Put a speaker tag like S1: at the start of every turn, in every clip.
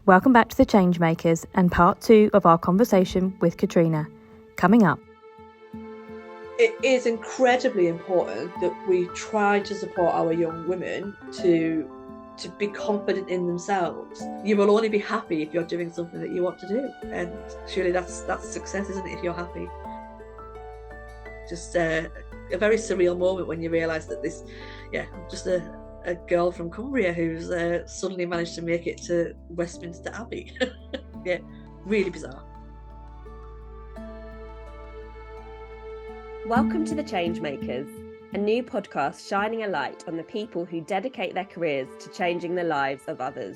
S1: Welcome back to The Changemakers and part 2 of our conversation with Katrina. Coming up.
S2: It is incredibly important that we try to support our young women to be confident in themselves. You will only be happy if you're doing something that you want to do, and surely that's success, isn't it, if you're happy? Just a very surreal moment when you realise that I'm just a girl from Cumbria who's suddenly managed to make it to Westminster Abbey. Yeah, really bizarre.
S3: Welcome to The Changemakers, a new podcast shining a light on the people who dedicate their careers to changing the lives of others.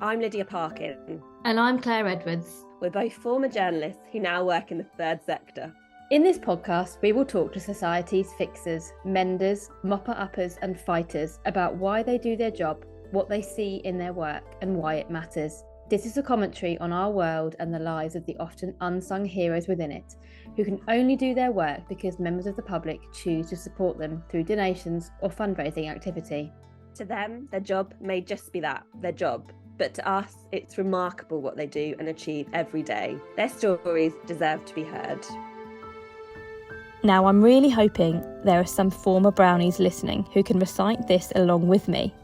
S3: I'm Lydia Parkin.
S4: And I'm Claire Edwards.
S3: We're both former journalists who now work in the third sector.
S4: In this podcast, we will talk to society's fixers, menders, mopper-uppers and fighters about why they do their job, what they see in their work and why it matters. This is a commentary on our world and the lives of the often unsung heroes within it, who can only do their work because members of the public choose to support them through donations or fundraising activity.
S3: To them, their job may just be that, their job. But to us, it's remarkable what they do and achieve every day. Their stories deserve to be heard.
S1: Now, I'm really hoping there are some former Brownies listening who can recite this along with me.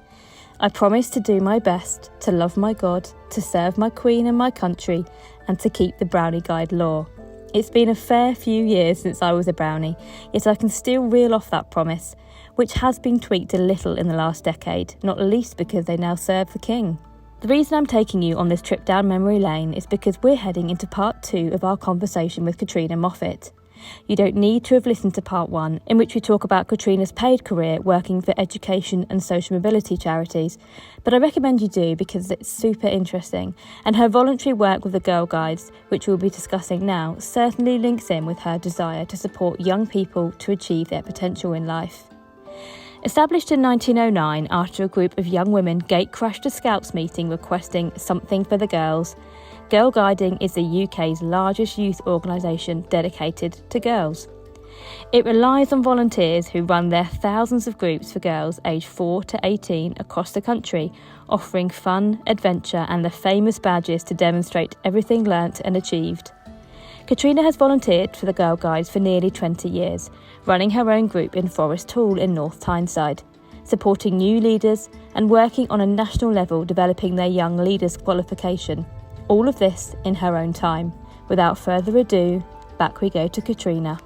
S1: I promise to do my best, to love my God, to serve my Queen and my country, and to keep the Brownie Guide law. It's been a fair few years since I was a Brownie, yet I can still reel off that promise, which has been tweaked a little in the last decade, not least because they now serve the King. The reason I'm taking you on this trip down memory lane is because we're heading into part 2 of our conversation with Katrina Moffat. You don't need to have listened to part 1, in which we talk about Katrina's paid career working for education and social mobility charities, but I recommend you do because it's super interesting, and her voluntary work with the Girl Guides, which we'll be discussing now, certainly links in with her desire to support young people to achieve their potential in life. Established in 1909 after a group of young women gate-crashed a Scouts meeting requesting something for the girls, Girlguiding is the UK's largest youth organisation dedicated to girls. It relies on volunteers who run their thousands of groups for girls aged 4 to 18 across the country, offering fun, adventure and the famous badges to demonstrate everything learnt and achieved. Katrina has volunteered for the Girl Guides for nearly 20 years, running her own group in Forest Hall in North Tyneside, supporting new leaders and working on a national level developing their young leaders' qualification. All of this in her own time. Without further ado, back we go to Katrina.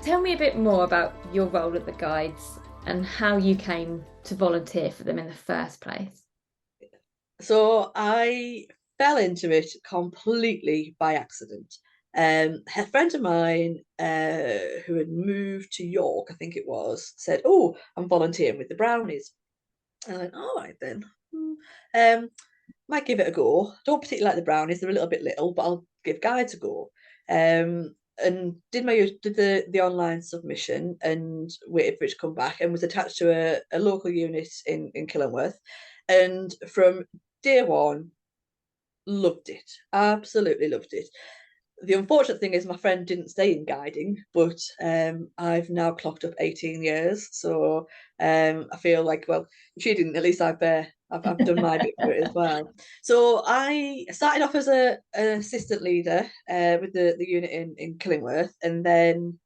S4: Tell me a bit more about your role at the Guides and how you came to volunteer for them in the first place.
S2: So I fell into it completely by accident. A friend of mine who had moved to York, I think it was, said, "Oh, I'm volunteering with the Brownies." And I went, "All right then. Might give it a go. Don't particularly like the Brownies; they're a little bit little, but I'll give Guides a go." And did the online submission and waited for it to come back, and was attached to a local unit in Killingworth, and from day one, loved it. Absolutely loved it. The unfortunate thing is my friend didn't stay in guiding, but I've now clocked up 18 years. So I feel like, well, if she didn't, at least I've done my bit for it as well. So I started off as an assistant leader with the unit in Killingworth, and then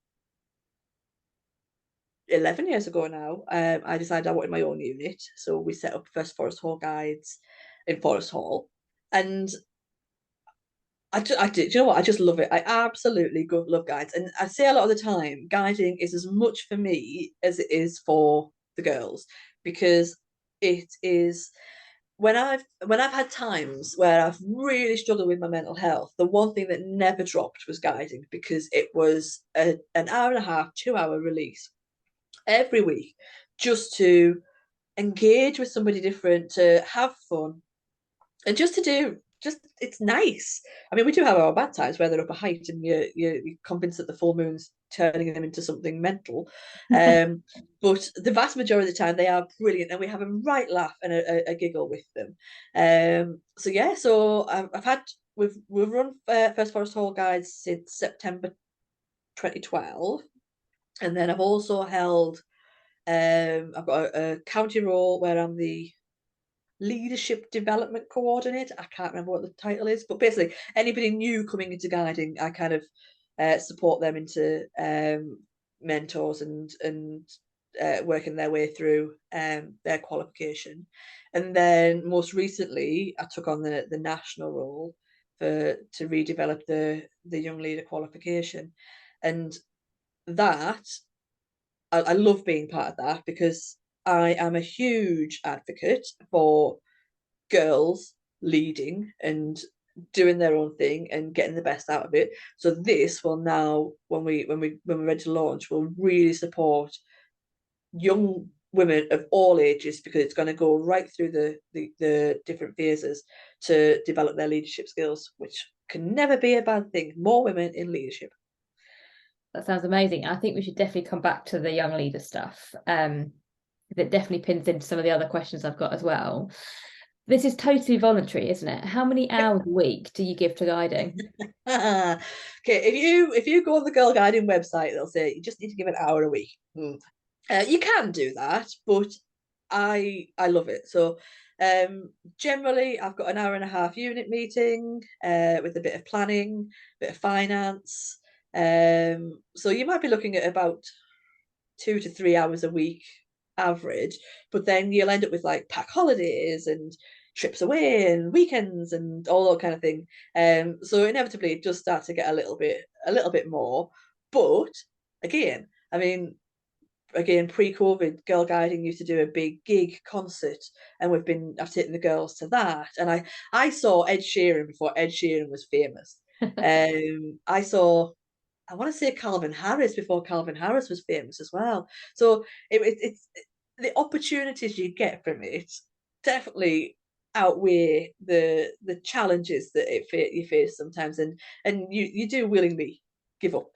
S2: 11 years ago now, I decided I wanted my own unit. So we set up first Forest Hall Guides in Forest Hall, and I did. You know what? I just love it. I absolutely love guides, and I say a lot of the time, guiding is as much for me as it is for the girls, because it is when I've had times where I've really struggled with my mental health. The one thing that never dropped was guiding, because it was an hour and a half, 2 hour release every week, just to engage with somebody different, to have fun, and just to do it's nice. I mean, we do have our bad times where they're up a height and you're convinced that the full moon's turning them into something mental. But the vast majority of the time they are brilliant, and we have a right laugh and a giggle with them. So we've run First Forest Hall Guides since September 2012, and then I've also held I've got a county role where I'm the leadership development coordinator. I can't remember what the title is, but basically anybody new coming into guiding, I kind of support them into mentors and working their way through their qualification. And then most recently, I took on the national role to redevelop the young leader qualification, and that I love being part of that, because I am a huge advocate for girls leading and doing their own thing and getting the best out of it. So this will now, when we're ready to launch, will really support young women of all ages, because it's going to go right through the different phases to develop their leadership skills, which can never be a bad thing. More women in leadership.
S4: That sounds amazing. I think we should definitely come back to the young leader stuff. That definitely pins into some of the other questions I've got as well. This is totally voluntary, isn't it? How many hours a week do you give to guiding?
S2: Okay, if you go on the Girlguiding website, they'll say you just need to give an hour a week. You can do that, but I love it. So generally I've got an hour and a half unit meeting with a bit of planning, bit of finance. So you might be looking at about 2 to 3 hours a week average, but then you'll end up with like pack holidays and trips away and weekends and all that kind of thing. So inevitably it does start to get a little bit more. But again, I mean, pre-COVID, Girlguiding used to do a big gig concert, and I've taken the girls to that. And I saw Ed Sheeran before Ed Sheeran was famous. I saw, I want to say, Calvin Harris before Calvin Harris was famous as well. So it's the opportunities you get from it definitely outweigh the challenges that you face sometimes, and you do willingly give up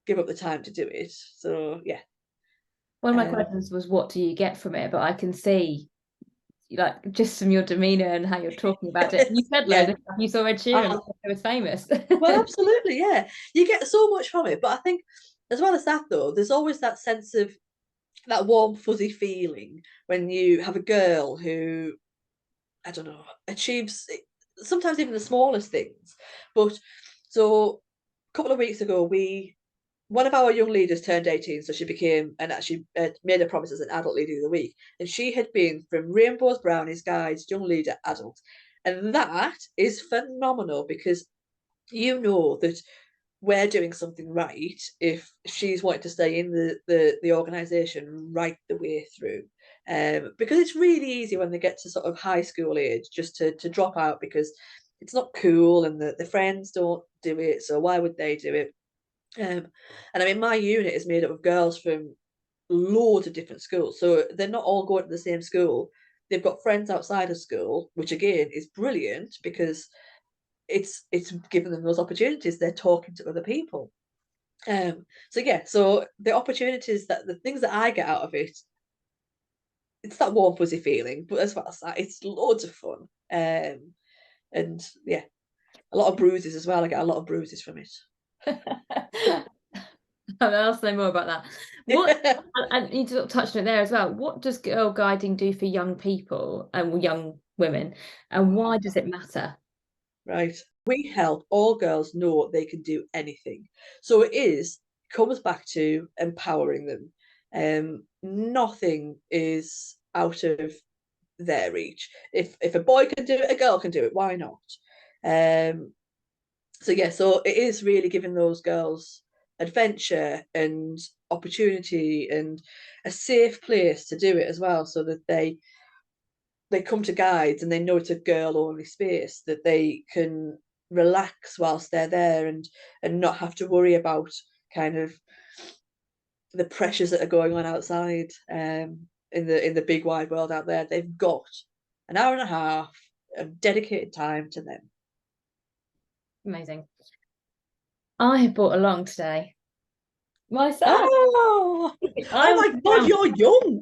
S2: the time to do it. So yeah.
S4: One of my questions was, what do you get from it? But I can see, like, just from your demeanour and how you're talking about it. You said loads of stuff. You saw Ed Sheeran, it was famous.
S2: Well, absolutely, yeah. You get so much from it. But I think, as well as that, though, there's always that sense of that warm, fuzzy feeling when you have a girl who, I don't know, achieves sometimes even the smallest things. But so a couple of weeks ago, one of our young leaders turned 18, so she became and actually made a promise as an adult leader of the week. And she had been from Rainbows, Brownies, Guides, young leader, adult. And that is phenomenal, because you know that we're doing something right if she's wanting to stay in the organisation right the way through. Because it's really easy when they get to sort of high school age just to drop out, because it's not cool and the friends don't do it, so why would they do it? And I mean, my unit is made up of girls from loads of different schools, so they're not all going to the same school. They've got friends outside of school, which again is brilliant, because it's given them those opportunities. They're talking to other people. So yeah, so the opportunities, that the things that I get out of it, it's that warm fuzzy feeling, but as well as that, it's loads of fun. And yeah, a lot of bruises as well. I get a lot of bruises from it.
S4: I'll say more about that. What and you sort of touched on it there as well. What does Girlguiding do for young people and young women, and why does it matter?
S2: Right. We help all girls know they can do anything. So comes back to empowering them. Nothing is out of their reach. If a boy can do it, a girl can do it. Why not? So yeah, so it is really giving those girls adventure and opportunity and a safe place to do it as well, so that they come to guides and they know it's a girl only space, that they can relax whilst they're there and not have to worry about kind of the pressures that are going on outside in the big wide world out there. They've got an hour and a half of dedicated time to them.
S4: Amazing. I have brought along today my son.
S2: Oh my God, you're young.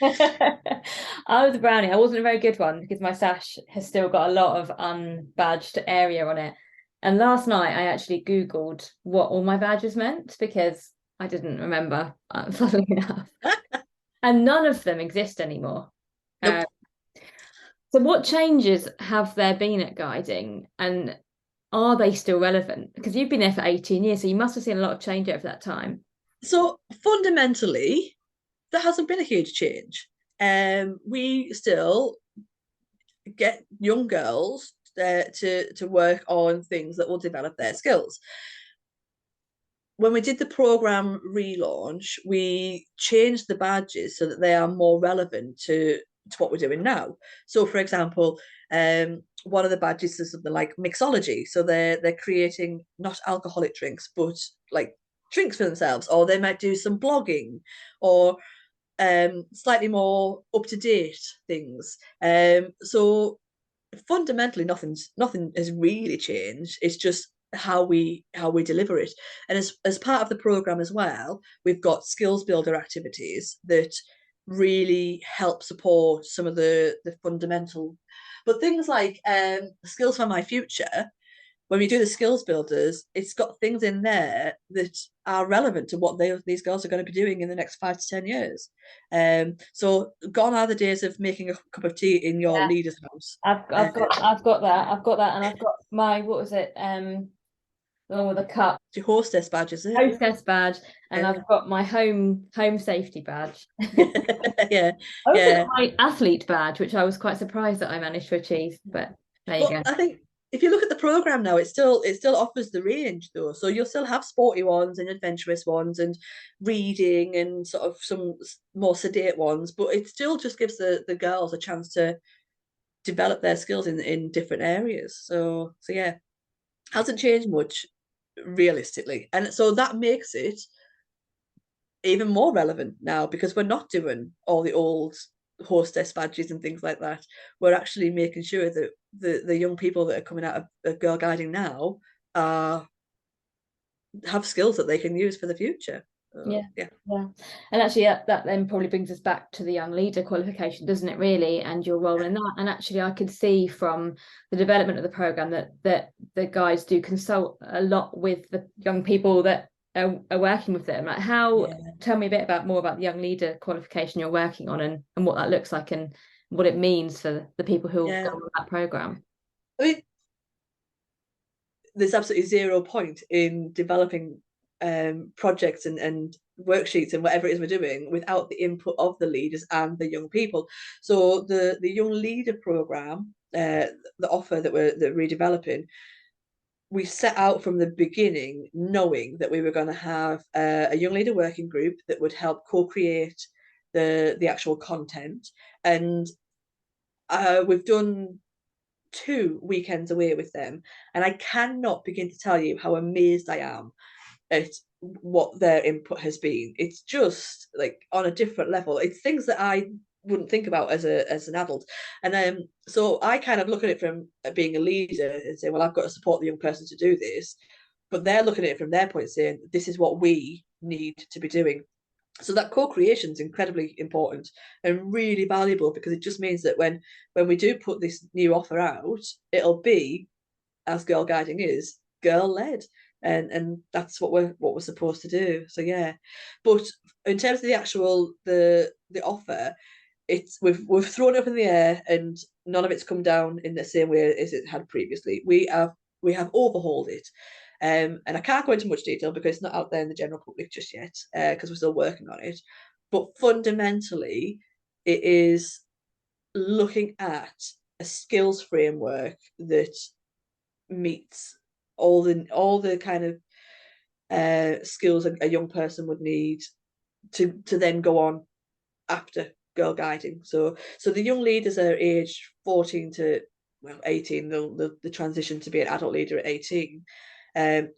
S4: I was a brownie. I wasn't a very good one, because my sash has still got a lot of unbadged area on it. And last night I actually Googled what all my badges meant, because I didn't remember, funnily enough. And none of them exist anymore.
S2: Nope.
S1: So what changes have there been at Guiding, and are they still relevant? Because you've been there for 18 years, so you must have seen a lot of change over that time.
S2: So fundamentally, there hasn't been a huge change. We still get young girls to work on things that will develop their skills. When we did the program relaunch, we changed the badges so that they are more relevant to what we're doing now. So, for example, one of the badges is something like mixology. So they're creating not alcoholic drinks, but like drinks for themselves, or they might do some blogging, or slightly more up to date things. So fundamentally, nothing has really changed. It's just how we deliver it. And as part of the program as well, we've got skills builder activities that really help support some of the fundamental, but things like skills for my future. When we do the skills builders, it's got things in there that are relevant to what these girls are going to be doing in the next 5 to 10 years. So gone are the days of making a cup of tea in your leader's house.
S1: I've got that, and I've got my, what was it? The cup.
S2: Your hostess badge, is it?
S1: Hostess badge, and I've got my home safety badge.
S2: Yeah.
S1: I also got my athlete badge, which I was quite surprised that I managed to achieve. But there you go.
S2: I think if you look at the program now, it still offers the range though. So you'll still have sporty ones and adventurous ones and reading and sort of some more sedate ones, but it still just gives the girls a chance to develop their skills in different areas. So yeah, hasn't changed much realistically, and so that makes it even more relevant now, because we're not doing all the old hostess badges and things like that. We're actually making sure that the young people that are coming out of Girl Guiding now have skills that they can use for the future.
S1: Yeah. And actually that then probably brings us back to the young leader qualification, doesn't it, really, and your role in that. And actually I could see from the development of the program that the guys do consult a lot with the young people that are working with them. Like tell me a bit more about the young leader qualification you're working on, and what that looks like and what it means for the people who have gone on that program.
S2: I mean, there's absolutely zero point in developing projects and worksheets and whatever it is we're doing without the input of the leaders and the young people. So the young leader program, the offer that we're redeveloping, we set out from the beginning knowing that we were going to have a young leader working group that would help co-create the actual content. And we've done 2 weekends away with them, and I cannot begin to tell you how amazed I am at what their input has been. It's just like on a different level. It's things that I wouldn't think about as an adult. And so I kind of look at it from being a leader and say, well, I've got to support the young person to do this, but they're looking at it from their point, saying this is what we need to be doing. So that co-creation is incredibly important and really valuable, because it just means that when we do put this new offer out, it'll be, as Girl Guiding is, girl-led. And that's what we're supposed to do. So yeah, but in terms of the actual the offer, we've thrown it up in the air, and none of it's come down in the same way as it had previously. We have overhauled it, and I can't go into much detail because it's not out there in the general public just yet, because we're still working on it. But fundamentally, it is looking at a skills framework that meets all the kind of skills a young person would need to then go on after Girl Guiding. So the young leaders are aged 14 to 18. The transition to be an adult leader at 18.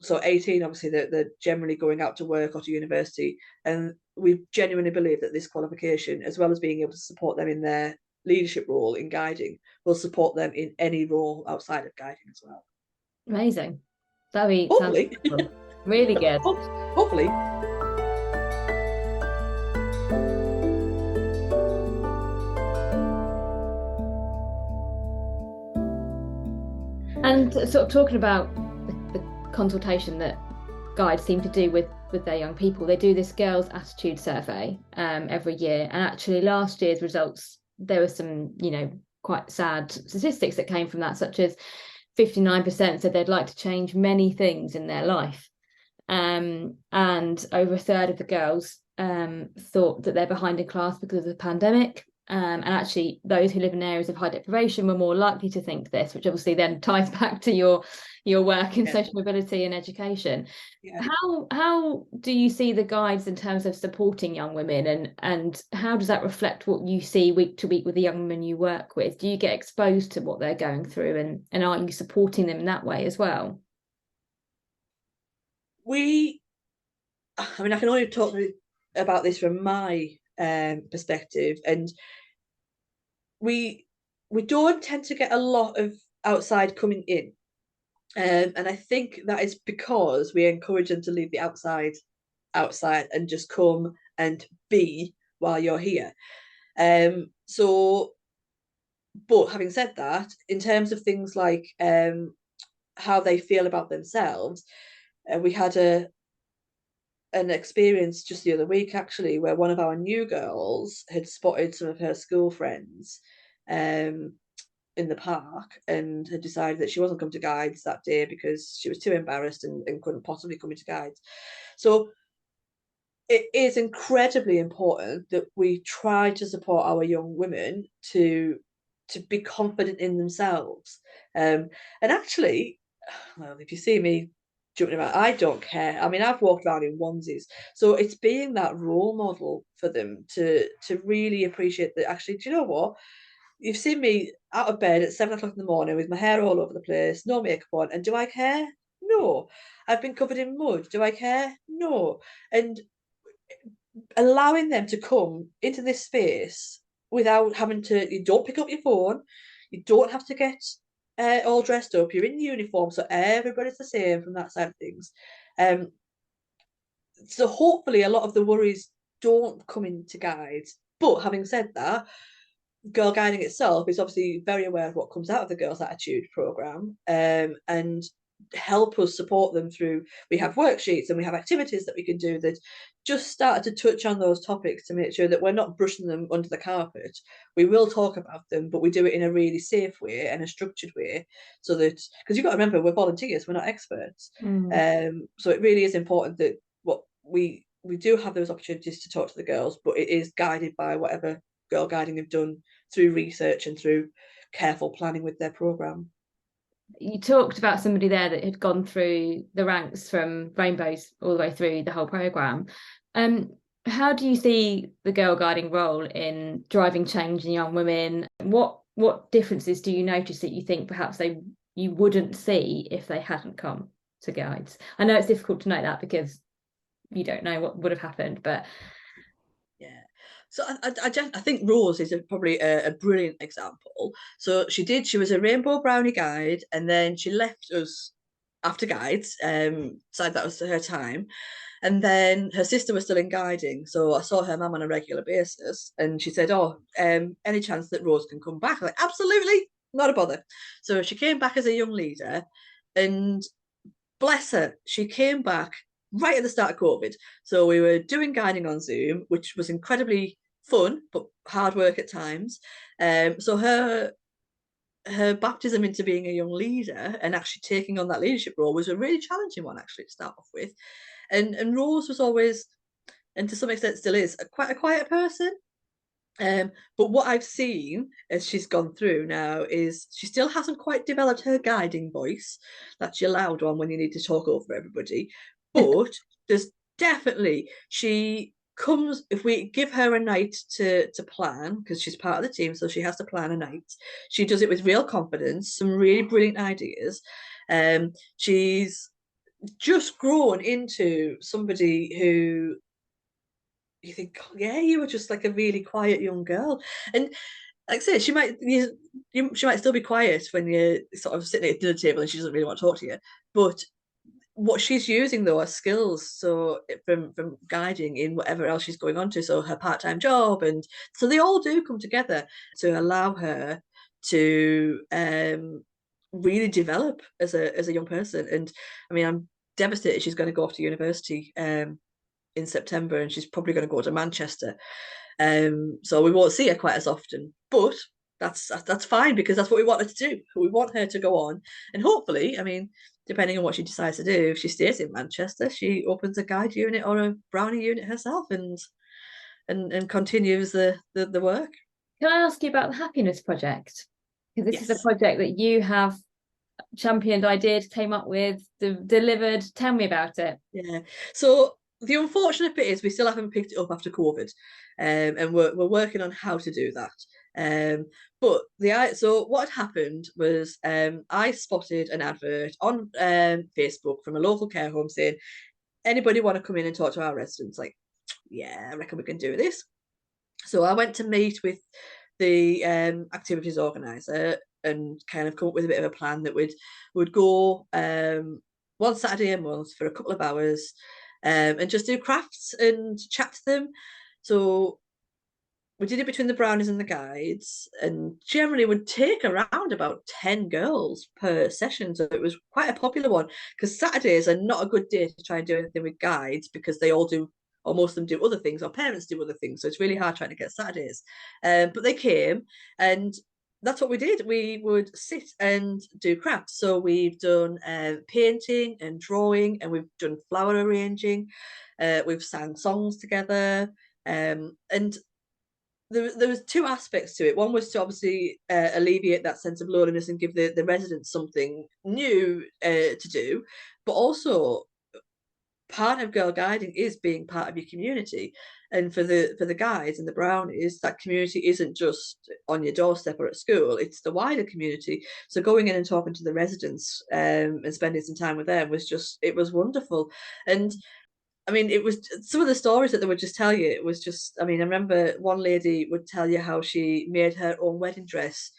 S2: So 18, obviously, they're generally going out to work or to university, and we genuinely believe that this qualification, as well as being able to support them in their leadership role in guiding, will support them in any role outside of guiding as well.
S1: Amazing. That
S2: hopefully.
S1: Sounds really good.
S2: Hopefully.
S1: And sort of talking about the consultation that guides seem to do with their young people, they do this girls' attitude survey every year. And actually last year's results, there were some, quite sad statistics that came from that, such as 59% said they'd like to change many things in their life. And over a third of the girls thought that they're behind in class because of the pandemic. And actually, those who live in areas of high deprivation were more likely to think this, which obviously then ties back to your work in social mobility and education. Yeah. How do you see the guides in terms of supporting young women, and how does that reflect what you see week to week with the young women you work with? Do you get exposed to what they're going through, and are you supporting them in that way as well?
S2: I can only talk about this from my perspective, and we don't tend to get a lot of outside coming in, and I think that is because we encourage them to leave the outside and just come and be while you're here. But having said that, in terms of things like how they feel about themselves, we had an experience just the other week actually, where one of our new girls had spotted some of her school friends in the park and had decided that she wasn't coming to guides that day because she was too embarrassed and couldn't possibly come into guides. So it is incredibly important that we try to support our young women to be confident in themselves. And actually, well, if you see me jumping about, I don't care. I mean, I've walked around in onesies, so it's being that role model for them to really appreciate that. Actually, do you know what? You've seen me out of bed at 7 o'clock in the morning with my hair all over the place, no makeup on, and do I care? No. I've been covered in mud. Do I care? No. And allowing them to come into this space without having to, you don't pick up your phone, you don't have to get all dressed up, you're in uniform, so everybody's the same from that side of things. So hopefully a lot of the worries don't come into guides. But having said that, Girlguiding itself is obviously very aware of what comes out of the Girls Attitude programme, and help us support them through. We have worksheets and we have activities that we can do that just start to touch on those topics to make sure that we're not brushing them under the carpet. We will talk about them, but we do it in a really safe way and a structured way, so that, because you've got to remember, we're volunteers, we're not experts. So it really is important that what we do have those opportunities to talk to the girls, but it is guided by whatever Girlguiding have done through research and through careful planning with their programme.
S1: You talked about somebody there that had gone through the ranks from Rainbows all the way through the whole programme. How do you see the Girlguiding role in driving change in young women? What differences do you notice that you think perhaps you wouldn't see if they hadn't come to guides? I know it's difficult to know that because you don't know what would have happened, but
S2: yeah. So I think Rose is probably a brilliant example. So she was a Rainbow Brownie guide, and then she left us after guides, decided that was her time. And then her sister was still in guiding, so I saw her mum on a regular basis, and she said, "Oh, any chance that Rose can come back?" I'm like, absolutely, not a bother. So she came back as a young leader, and bless her, she came back right at the start of COVID. So we were doing guiding on Zoom, which was incredibly fun, but hard work at times. So her baptism into being a young leader and actually taking on that leadership role was a really challenging one, actually, to start off with. And Rose was always, and to some extent still is, quite a quiet person. But what I've seen as she's gone through now is she still hasn't quite developed her guiding voice. That's your loud one when you need to talk over everybody. But there's definitely, she comes, if we give her a night to plan, because she's part of the team, so she has to plan a night, she does it with real confidence, some really brilliant ideas. She's just grown into somebody who you think, oh, yeah, you were just like a really quiet young girl. And like I say, she might still be quiet when you're sort of sitting at a dinner table and she doesn't really want to talk to you. But what she's using though are skills, so from guiding in whatever else she's going on to, so her part-time job, and so they all do come together to allow her to really develop as a young person. And I mean, I'm devastated she's going to go off to university in September, and she's probably going to go to Manchester. So we won't see her quite as often, but that's fine, because that's what we want her to do. We want her to go on, and hopefully, I mean, depending on what she decides to do, if she stays in Manchester, she opens a guide unit or a Brownie unit herself, and continues the work.
S4: Can I ask you about the Happiness Project? Because this is a
S2: Yes.
S4: project that you have championed, ideas, came up with, delivered. Tell me about it.
S2: Yeah. So the unfortunate bit is we still haven't picked it up after COVID, and we're working on how to do that. But so what had happened was I spotted an advert on Facebook from a local care home saying, anybody want to come in and talk to our residents? Like, yeah, I reckon we can do this. So I went to meet with the activities organizer and kind of come up with a bit of a plan that would go one Saturday a month for a couple of hours, and just do crafts and chat to them. So we did it between the Brownies and the guides, and generally would take around about 10 girls per session. So it was quite a popular one, because Saturdays are not a good day to try and do anything with guides, because they all do, or most of them do other things, or parents do other things. So it's really hard trying to get Saturdays. But they came, and that's what we did. We would sit and do crafts. So we've done painting and drawing, and we've done flower arranging. We've sang songs together. And there was two aspects to it. One was to obviously alleviate that sense of loneliness and give the residents something new to do, but also part of girl guiding is being part of your community. And for the guides and the Brownies, that community isn't just on your doorstep or at school, it's the wider community. So going in and talking to the residents and spending some time with them it was wonderful. And I mean, it was some of the stories that they would just tell you. It was just, I mean, I remember one lady would tell you how she made her own wedding dress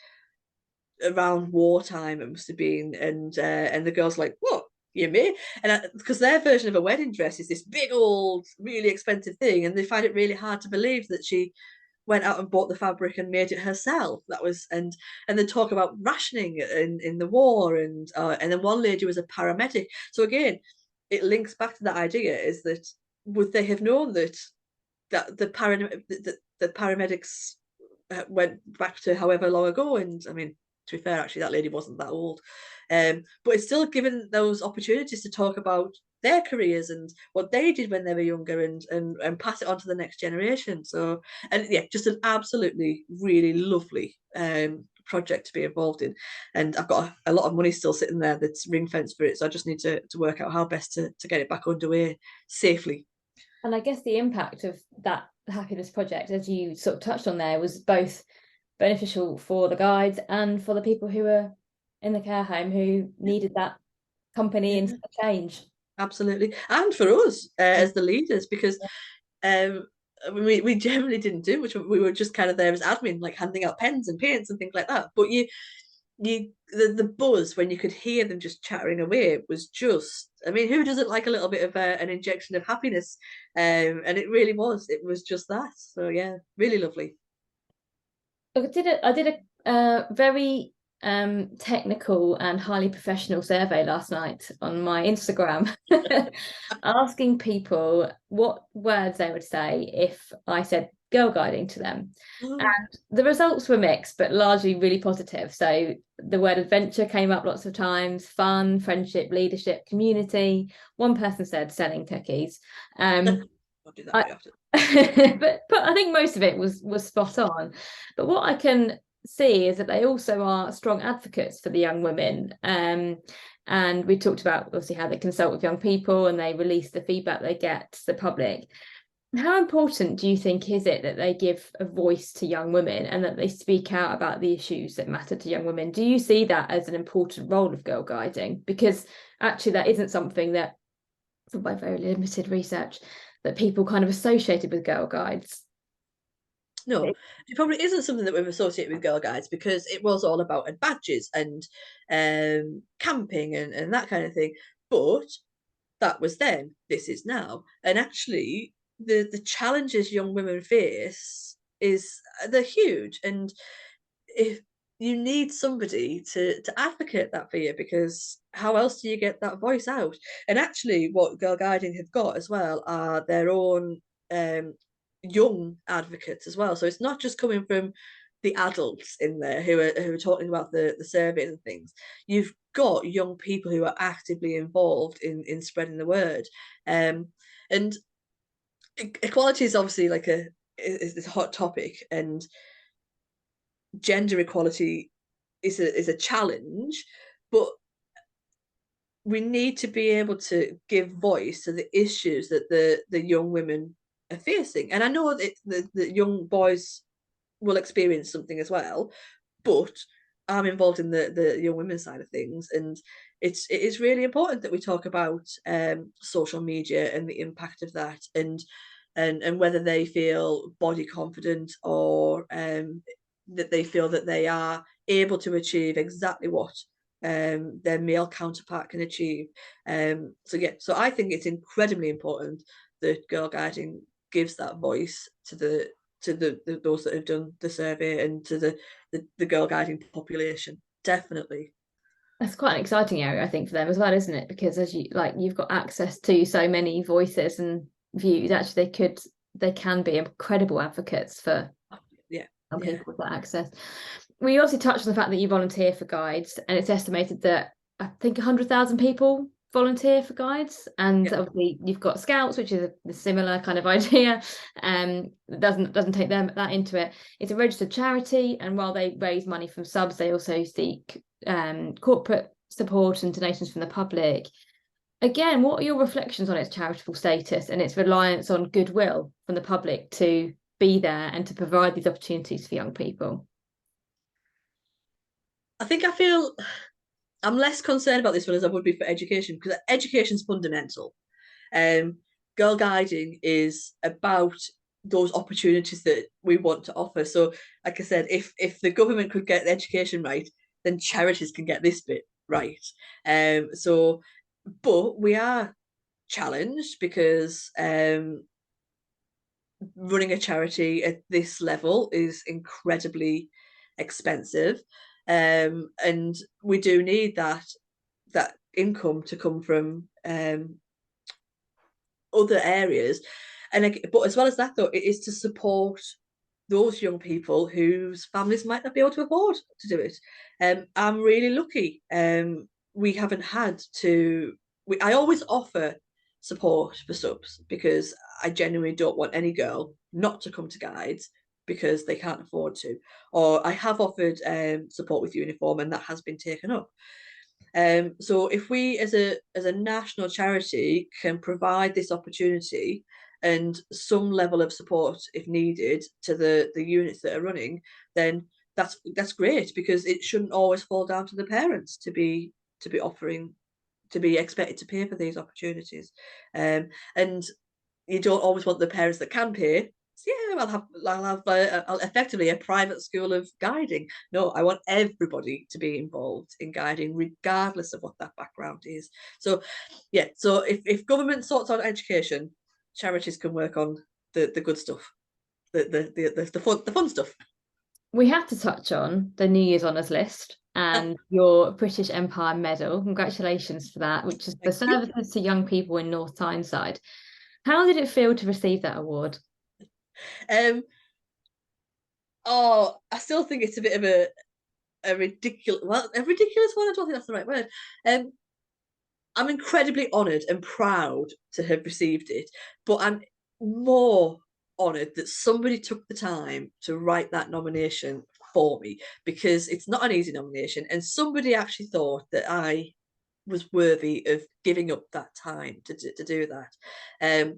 S2: around wartime, it must have been, and the girl's like, "What, you may?" And because their version of a wedding dress is this big old, really expensive thing, and they find it really hard to believe that she went out and bought the fabric and made it herself. That was, and they talk about rationing in the war, and then one lady was a paramedic. So again, it links back to that idea, is that would they have known that the paramedics went back to however long ago? And I mean, to be fair, actually, that lady wasn't that old. But it's still given those opportunities to talk about their careers and what they did when they were younger, and pass it on to the next generation. So, and yeah, just an absolutely really lovely project to be involved in. And I've got a lot of money still sitting there that's ring fenced for it. So I just need to work out how best to get it back underway safely.
S4: And I guess the impact of that Happiness Project, as you sort of touched on there, was both beneficial for the guides and for the people who were in the care home who needed that company and change.
S2: Absolutely. And for us as the leaders, because we generally didn't do much. We were just kind of there as admin, like handing out pens and paints and things like that. But the buzz when you could hear them just chattering away was just, I mean, who doesn't like a little bit of an injection of happiness? And it was just that. So yeah, really lovely.
S4: I did a very technical and highly professional survey last night on my Instagram, asking people what words they would say if I said girl guiding to them. And the results were mixed, but largely really positive. So the word adventure came up lots of times: fun, friendship, leadership, community. One person said selling cookies.
S2: I'll do that very often.
S4: but I think most of it was spot on. But what I can see is that they also are strong advocates for the young women. And we talked about obviously how they consult with young people and they release the feedback they get to the public. How important do you think is it that they give a voice to young women and that they speak out about the issues that matter to young women? Do you see that as an important role of girl guiding? Because actually that isn't something that, from my very limited research, that people kind of associated with girl guides.
S2: No, it probably isn't something that we've associated with girl guides, because it was all about badges and camping and that kind of thing. But that was then, this is now. And actually the challenges young women face they're huge, and if you need somebody to advocate that for you, because how else do you get that voice out? And actually what Girl Guiding have got as well are their own young advocates as well. So it's not just coming from the adults in there who are talking about the surveys and things. You've got young people who are actively involved in spreading the word, and equality is obviously like is a hot topic, and gender equality is a challenge, but we need to be able to give voice to the issues that the young women are facing. And I know that the young boys will experience something as well, but I'm involved in the young women's side of things, and it is really important that we talk about social media and the impact of that, and whether they feel body confident, or that they feel that they are able to achieve exactly what their male counterpart can achieve. So I think it's incredibly important that Girlguiding gives that voice to those that have done the survey, and to the Girlguiding population. Definitely.
S4: That's quite an exciting area, I think, for them as well, isn't it? Because as you've got access to so many voices and views. Actually, they can be incredible advocates for people with that access. We also touched on the fact that you volunteer for guides, and it's estimated that I think 100,000 people volunteer for guides, and obviously you've got scouts, which is a similar kind of idea. Doesn't take that into it. It's a registered charity, and while they raise money from subs, they also seek corporate support and donations from the public. Again, what are your reflections on its charitable status and its reliance on goodwill from the public to be there and to provide these opportunities for young people?
S2: I feel I'm less concerned about this one as I would be for education, because education's fundamental. Girlguiding is about those opportunities that we want to offer. So, like I said, if the government could get education right, then charities can get this bit right. But we are challenged because running a charity at this level is incredibly expensive, and we do need that income to come from other areas. But as well as that, though, it is to support those young people whose families might not be able to afford to do it. I'm really lucky. We haven't had to. I always offer support for subs, because I genuinely don't want any girl not to come to guides because they can't afford to. Or I have offered support with uniform, and that has been taken up. So if we as a national charity can provide this opportunity and some level of support if needed to the units that are running, then that's great, because it shouldn't always fall down to the parents to be expected to pay for these opportunities. And you don't always want the parents that can pay. So I'll have effectively a private school of guiding. No, I want everybody to be involved in guiding, regardless of what that background is. So if government sorts out education, charities can work on the good stuff, the fun stuff.
S4: We have to touch on the New Year's Honours List and your British Empire Medal. Congratulations for that, which is for services to young people in North Tyneside. How did it feel to receive that award?
S2: I still think it's a bit of a ridiculous one. I don't think that's the right word. I'm incredibly honoured and proud to have received it, but I'm more honoured that somebody took the time to write that nomination for me, because it's not an easy nomination, and somebody actually thought that I was worthy of giving up that time to do that. And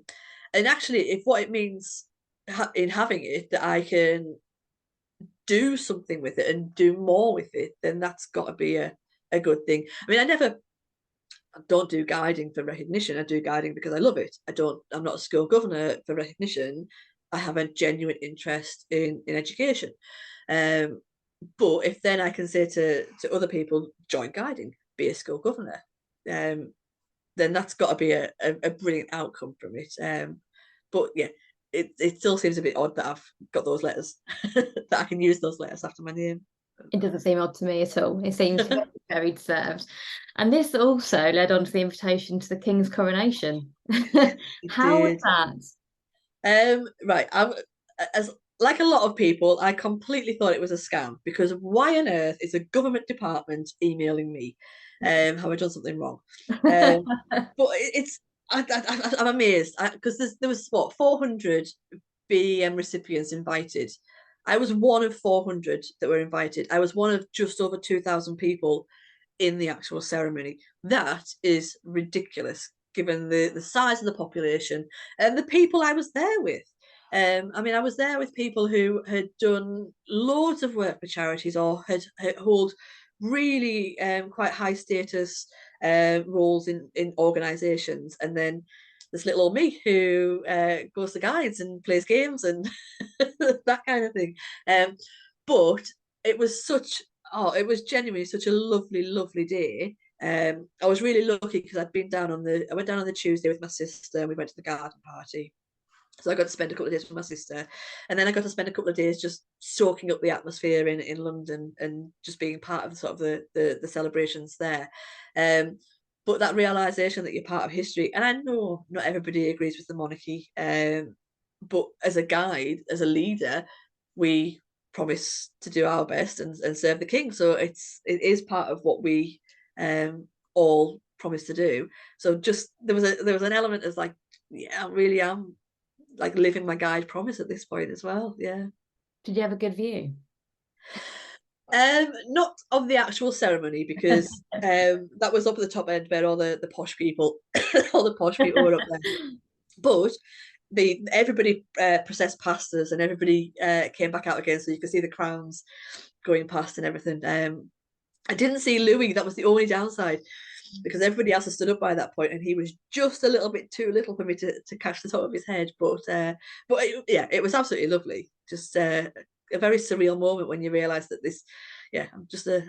S2: actually, if what it means in having it, that I can do something with it and do more with it, then that's got to be a good thing. I mean, I don't do guiding for recognition. I do guiding because I love it. I'm not a school governor for recognition. I have a genuine interest in education. But if then I can say to other people, join guiding, be a school governor, then that's got to be a brilliant outcome from it. But yeah, it still seems a bit odd that I've got those letters, that I can use those letters after my name.
S4: It doesn't seem odd to me at all. It seems very, very deserved. And this also led on to the invitation to the King's coronation. How was that?
S2: Right. like a lot of people, I completely thought it was a scam, because why on earth is a government department emailing me? Have I done something wrong? But I'm amazed, because there was what, 400 BEM recipients invited. I was one of 400 that were invited. I was one of just over 2,000 people in the actual ceremony. That is ridiculous, given the size of the population and the people I was there with. I mean, I was there with people who had done loads of work for charities, or had hold really quite high status roles in organisations, and then this little old me who goes to guides and plays games and that kind of thing. But it was it was genuinely such a lovely, lovely day. I was really lucky because I went down on the Tuesday with my sister, and we went to the garden party. So I got to spend a couple of days with my sister, and then I got to spend a couple of days just soaking up the atmosphere in London, and just being part of sort of the celebrations there. But that realization that you're part of history, and I know not everybody agrees with the monarchy, but as a guide, as a leader, we promise to do our best and serve the king. So it is part of what we all promise to do. So just there was an element of like, yeah, I really am like living my guide promise at this point as well. Yeah.
S4: Did you have a good view?
S2: Not of the actual ceremony, because that was up at the top end where all the posh people all the posh people were up there. But everybody processed past us, and everybody came back out again, so you could see the crowns going past and everything. I didn't see Louis. That was the only downside, because everybody else had stood up by that point, and he was just a little bit too little for me to catch the top of his head. But it was absolutely lovely. Just a very surreal moment when you realise that I'm just a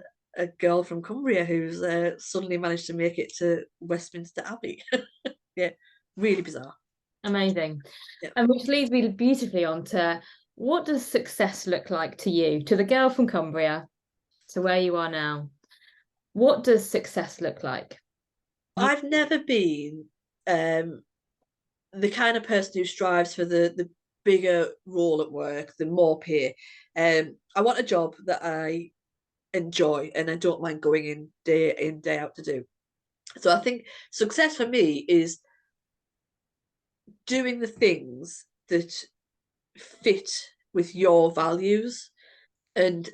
S2: girl from Cumbria who's suddenly managed to make it to Westminster Abbey. Yeah, really bizarre.
S4: Amazing.
S2: Yeah.
S4: And which leads me beautifully on to, what does success look like to you, to the girl from Cumbria, to where you are now? What does success look like?
S2: I've never been the kind of person who strives for the bigger role at work, the more pay. I want a job that I enjoy and I don't mind going in, day out to do. So I think success for me is doing the things that fit with your values, and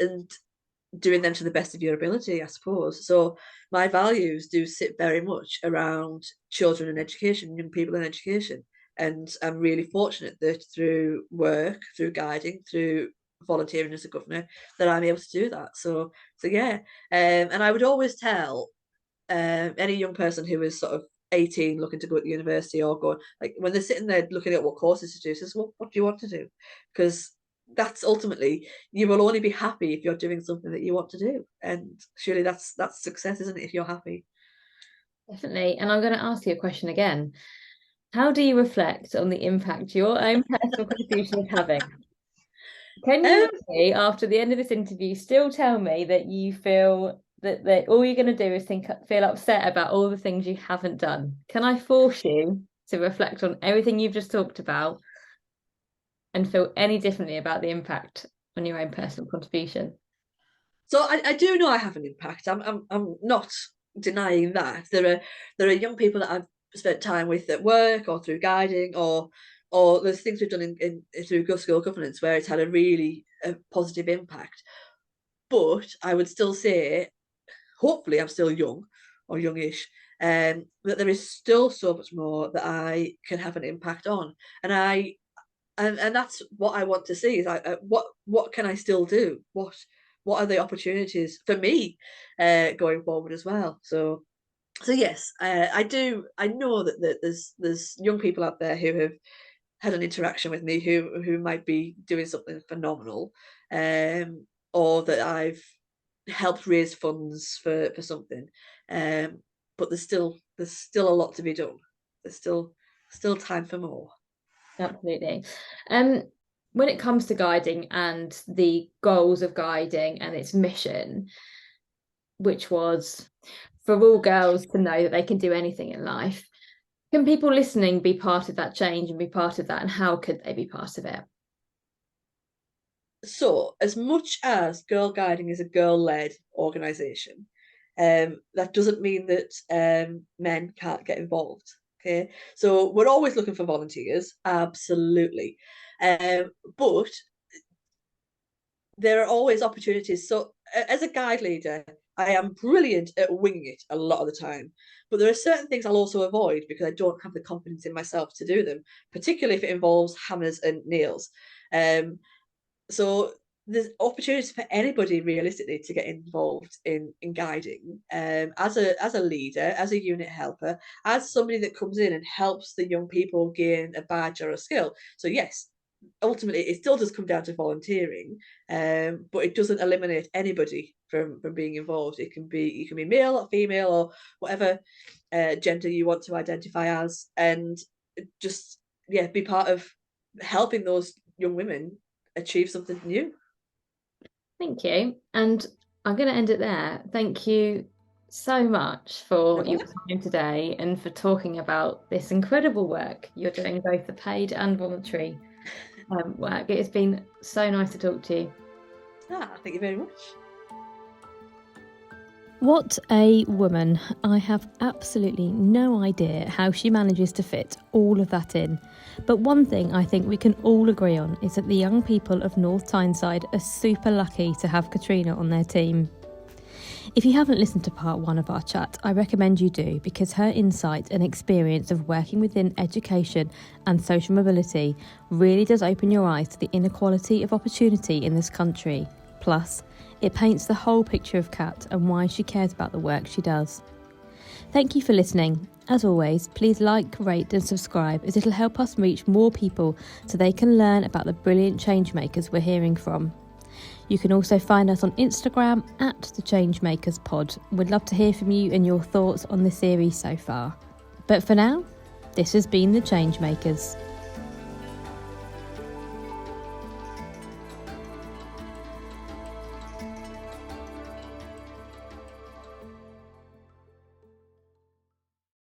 S2: doing them to the best of your ability, I suppose. So my values do sit very much around children and education, young people in education. And I'm really fortunate that through work, through guiding, through volunteering as a governor, that I'm able to do that. So yeah. And I would always tell any young person who is sort of 18 looking to go to university, or going, like, when they're sitting there looking at what courses to do, says, well, what do you want to do? Because that's ultimately, you will only be happy if you're doing something that you want to do, and surely that's success, isn't it, if you're happy?
S4: Definitely. And I'm going to ask you a question again. How do you reflect on the impact your own personal contribution is having? Can you really, after the end of this interview, still tell me that you feel that all you're going to do is feel upset about all the things you haven't done? Can I force you to reflect on everything you've just talked about and feel any differently about the impact on your own personal contribution?
S2: So I do know I have an impact. I'm not denying that. There are young people that I've spent time with at work, or through guiding, or there's things we've done in through school governance where it's had a really positive impact. But I would still say, hopefully I'm still young, or youngish, that there is still so much more that I can have an impact on. And that's what I want to see, is what can I still do? What are the opportunities for me going forward as well? So yes, I do. I know that there's young people out there who have had an interaction with me who might be doing something phenomenal, or that I've helped raise funds for something, but there's still a lot to be done. There's still time for more.
S4: Absolutely. When it comes to guiding and the goals of guiding and its mission, which was for all girls to know that they can do anything in life, can people listening be part of that change and be part of that, and how could they be part of it?
S2: So, as much as Girlguiding is a girl-led organisation, that doesn't mean that men can't get involved. Okay, so we're always looking for volunteers, absolutely, but there are always opportunities. So, as a guide leader, I am brilliant at winging it a lot of the time, but there are certain things I'll also avoid because I don't have the confidence in myself to do them, particularly if it involves hammers and nails. So there's opportunities for anybody realistically to get involved in guiding, as a leader, as a unit helper, as somebody that comes in and helps the young people gain a badge or a skill. So yes, ultimately it still does come down to volunteering, but it doesn't eliminate anybody from being involved. You can be male or female or whatever gender you want to identify as, and just be part of helping those young women achieve something new.
S1: Thank you. And I'm going to end it there. Thank you so much for your time today and for talking about this incredible work you're doing, both the paid and voluntary work. It has been so nice to talk to you.
S2: Thank you very much.
S1: What a woman. I have absolutely no idea how she manages to fit all of that in. But one thing I think we can all agree on is that the young people of North Tyneside are super lucky to have Katrina on their team. If you haven't listened to part 1 of our chat, I recommend you do, because her insight and experience of working within education and social mobility really does open your eyes to the inequality of opportunity in this country. Plus, it paints the whole picture of Kat and why she cares about the work she does. Thank you for listening. As always, please like, rate and subscribe, as it'll help us reach more people so they can learn about the brilliant change makers we're hearing from. You can also find us on Instagram @TheChangeMakersPod. We'd love to hear from you and your thoughts on the series so far. But for now, this has been The Change Makers.